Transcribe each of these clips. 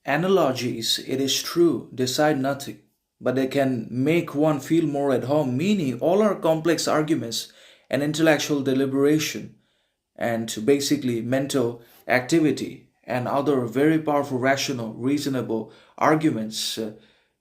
analogies, it is true, decide nothing, but they can make one feel more at home, meaning all our complex arguments and intellectual deliberation and basically mental activity and other very powerful, rational, reasonable arguments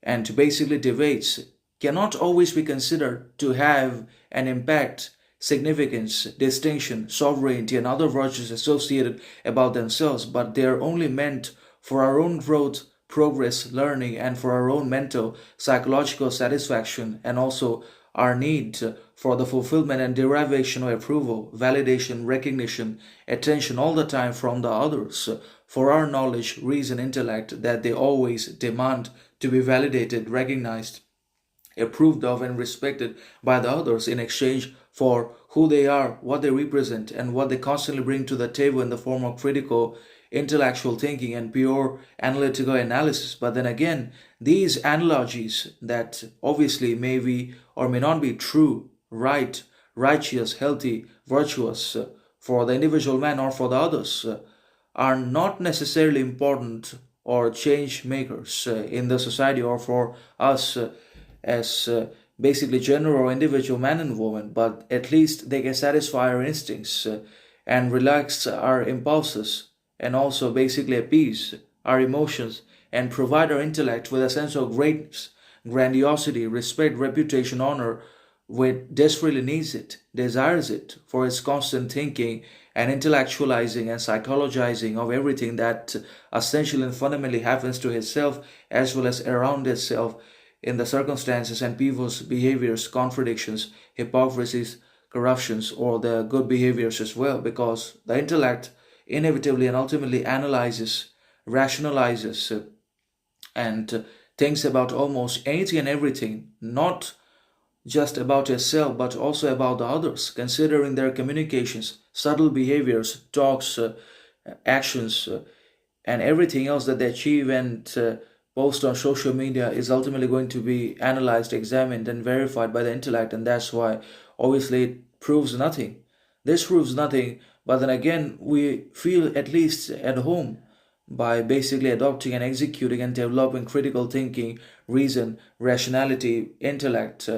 and basically debates cannot always be considered to have an impact, significance, distinction, sovereignty, and other virtues associated about themselves, but they are only meant for our own growth, progress, learning, and for our own mental, psychological satisfaction, and also our need for the fulfillment and derivation of approval, validation, recognition, attention all the time from the others, for our knowledge, reason, intellect, that they always demand to be validated, recognized, approved of, and respected by the others in exchange for who they are, what they represent, and what they constantly bring to the table in the form of critical intellectual thinking and pure analytical analysis. But then again, these analogies that obviously may be or may not be true, right, righteous, healthy, virtuous for the individual man or for the others are not necessarily important or change makers in the society or for us as basically general or individual man and woman, but at least they can satisfy our instincts and relax our impulses and also basically appease our emotions and provide our intellect with a sense of greatness, grandiosity, respect, reputation, honor, which desperately needs it, desires it for its constant thinking and intellectualizing and psychologizing of everything that essentially and fundamentally happens to itself as well as around itself in the circumstances and people's behaviors, contradictions, hypocrisies, corruptions, or the good behaviors as well, because the intellect inevitably and ultimately analyzes, rationalizes, and thinks about almost anything and everything, not just about itself but also about the others, considering their communications, subtle behaviors, talks, actions, and everything else that they achieve and post on social media is ultimately going to be analyzed, examined, and verified by the intellect, and that's why obviously it proves nothing. This proves nothing, but then again, we feel at least at home by basically adopting and executing and developing critical thinking, reason, rationality, intellect,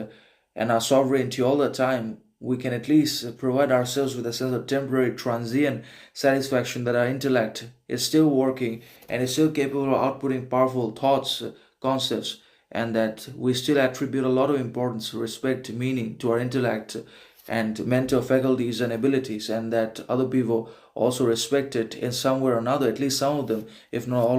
and our sovereignty all the time. We can at least provide ourselves with a sense of temporary, transient satisfaction that our intellect is still working and is still capable of outputting powerful thoughts, concepts, and that we still attribute a lot of importance, respect, meaning to our intellect and mental faculties and abilities, and that other people also respect it in some way or another, at least some of them, if not all